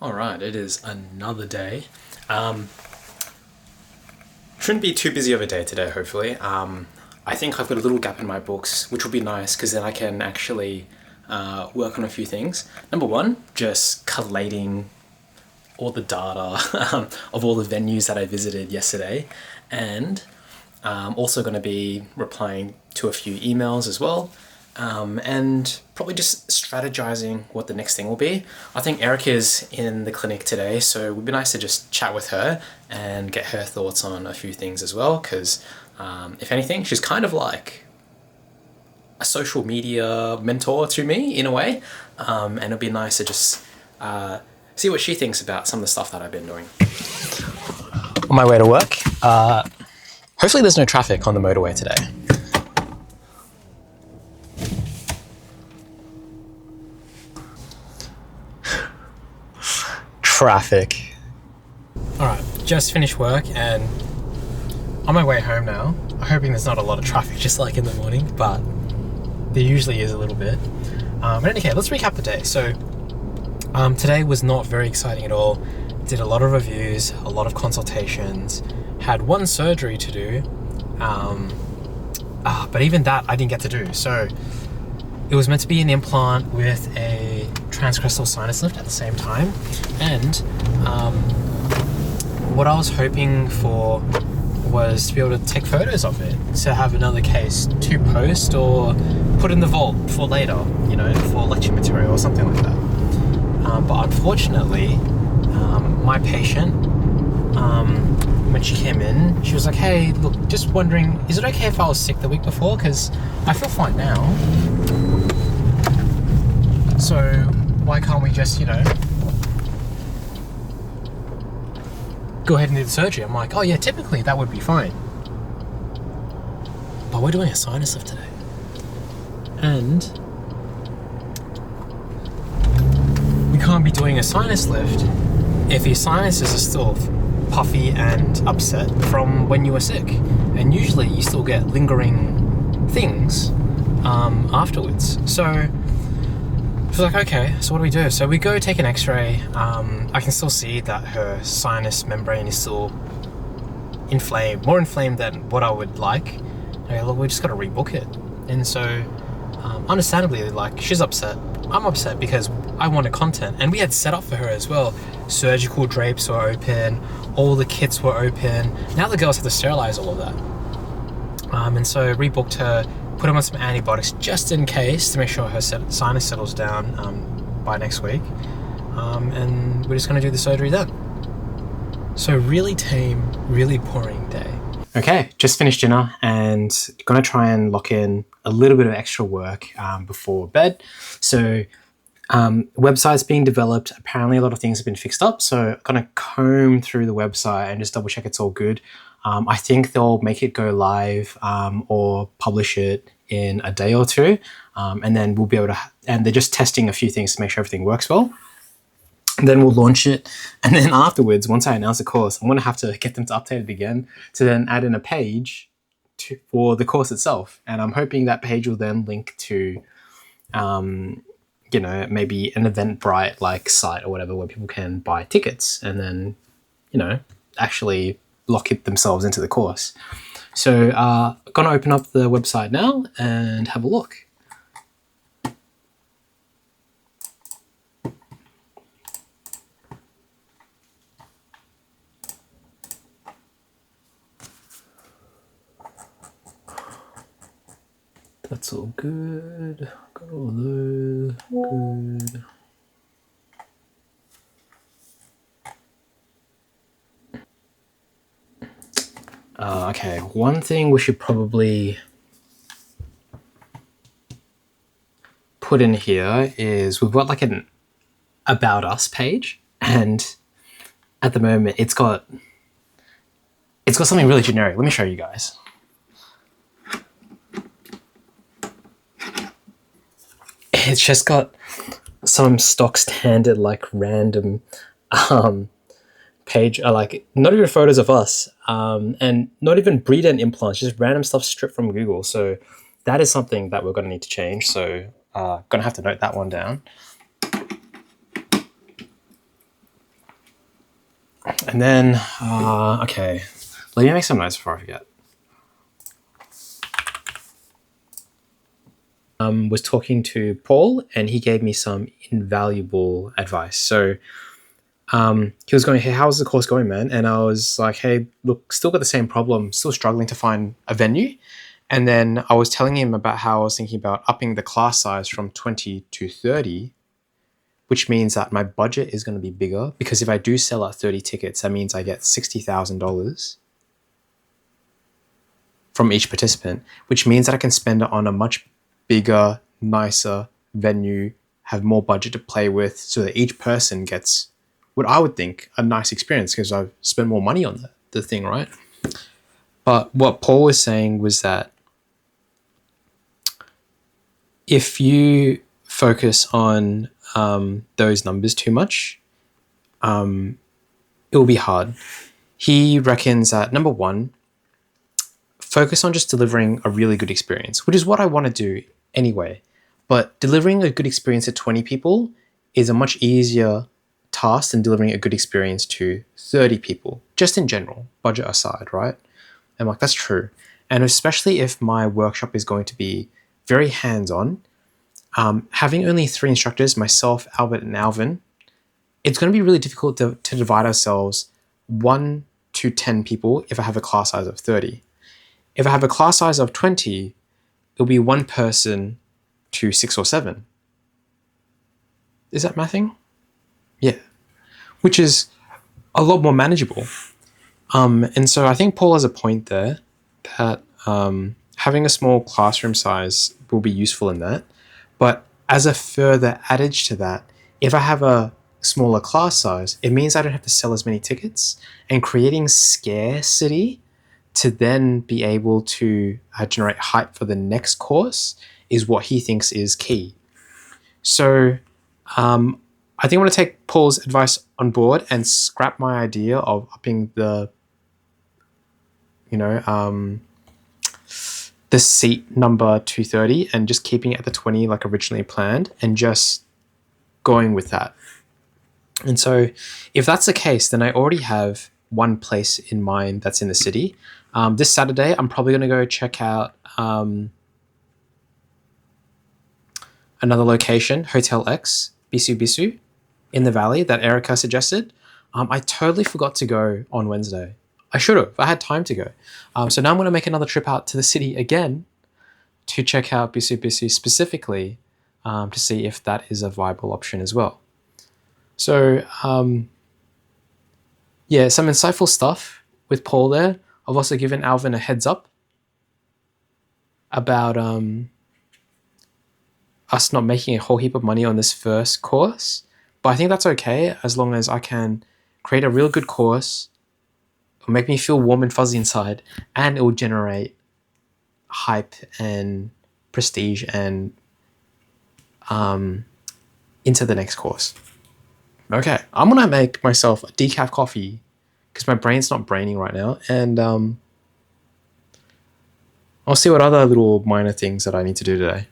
All right, it is another day. Um, shouldn't be too busy of a day today, hopefully. I think I've got a little gap in my books, which will be nice because then I can actually work on a few things. Number one, just collating all the data of all the venues that I visited yesterday, and also going to be replying to a few emails as well, and probably just strategizing what the next thing will be. I think Erica's in the clinic today, so it would be nice to just chat with her and get her thoughts on a few things as well, because if anything, she's kind of like a social media mentor to me in a way, and it'd be nice to just see what she thinks about some of the stuff that I've been doing. On my way to work, hopefully there's no traffic on the motorway today. Traffic. Alright, just finished work and on my way home now. I'm hoping there's not a lot of traffic just like in the morning, but there usually is a little bit. But anyway, let's recap the day. So today was not very exciting at all. Did a lot of reviews, a lot of consultations, had one surgery to do, but even that I didn't get to do. So it was meant to be an implant with a transcrestal sinus lift at the same time, and what I was hoping for was to be able to take photos of it, to have another case to post or put in the vault for later, for lecture material or something like that. But unfortunately, my patient, when she came in, she was like, "Hey, look, just wondering, is it okay if I was sick the week before? Because I feel fine now. So why can't we just, go ahead and do the surgery?" I'm like, "Oh yeah, typically that would be fine. But we're doing a sinus lift today. And we can't be doing a sinus lift if your sinuses are still puffy and upset from when you were sick. And usually you still get lingering things afterwards." So she was like, "Okay, so what do we do?" So we go take an x-ray. I can still see that her sinus membrane is still inflamed, more inflamed than what I would like. Okay, look, we just got to rebook it. And so, understandably, like, she's upset. I'm upset because I wanted content. And we had set up for her as well. Surgical drapes were open. All the kits were open. Now the girls have to sterilize all of that. And so rebooked her, put her on some antibiotics just in case to make sure her sinus settles down by next week. And we're just going to do the surgery then. So really tame, really boring day. Okay, just finished dinner and gonna try and lock in a little bit of extra work before bed. So website's being developed. Apparently a lot of things have been fixed up. So I'm gonna comb through the website and just double check it's all good. I think they'll make it go live or publish it in a day or two. And then we'll be able to, and they're just testing a few things to make sure everything works well. And then we'll launch it. And then afterwards, once I announce the course, I'm going to have to get them to update it again to then add in a page for the course itself. And I'm hoping that page will then link to, maybe an Eventbrite like site or whatever where people can buy tickets and then, actually lock it themselves into the course. So I'm going to open up the website now and have a look. That's all good. Got all those. Good. Okay, one thing we should probably put in here is we've got like an About Us page, and at the moment it's got something really generic. Let me show you guys. It's just got some stock standard, like random page, like not even photos of us, and not even breed and implants, just random stuff stripped from Google. So that is something that we're going to need to change. So going to have to note that one down. And then, okay, let me make some notes before I forget. Was talking to Paul, and he gave me some invaluable advice. So he was going, hey, how's the course going, man? And I was like, hey, look, still got the same problem, still struggling to find a venue. And then I was telling him about how I was thinking about upping the class size from 20 to 30, which means that my budget is going to be bigger, because if I do sell out 30 tickets, that means I get $60,000 from each participant, which means that I can spend it on a much bigger, nicer venue, have more budget to play with, so that each person gets what I would think a nice experience, because I've spent more money on the thing, right? But what Paul was saying was that if you focus on those numbers too much, it will be hard. He reckons that, number one, focus on just delivering a really good experience, which is what I want to do anyway. But delivering a good experience to 20 people is a much easier task than delivering a good experience to 30 people, just in general, budget aside, right? I'm like, that's true. And especially if my workshop is going to be very hands-on, having only 3 instructors, myself, Albert, and Alvin, it's going to be really difficult to divide ourselves 1 to 10 people if I have a class size of 30. If I have a class size of 20, it'll be 1 person to 6 or 7. Is that mathing? Yeah. Which is a lot more manageable. And so I think Paul has a point there that having a small classroom size will be useful in that. But as a further adage to that, if I have a smaller class size, it means I don't have to sell as many tickets, and creating scarcity to then be able to generate hype for the next course is what he thinks is key. So I think I want to take Paul's advice on board and scrap my idea of upping the seat number to 30 and just keeping it at the 20 like originally planned, and just going with that. And so if that's the case, then I already have one place in mind that's in the city. This Saturday, I'm probably going to go check out another location, Hotel X, Bisu Bisu, in the valley that Erica suggested. I totally forgot to go on Wednesday. I should have. I had time to go. So now I'm going to make another trip out to the city again to check out Bisu Bisu specifically, to see if that is a viable option as well. So yeah, some insightful stuff with Paul there. I've also given Alvin a heads up about us not making a whole heap of money on this first course. But I think that's okay, as long as I can create a real good course. It'll make me feel warm and fuzzy inside, and it will generate hype and prestige and into the next course. Okay, I'm going to make myself a decaf coffee because my brain's not braining right now, and I'll see what other little minor things that I need to do today.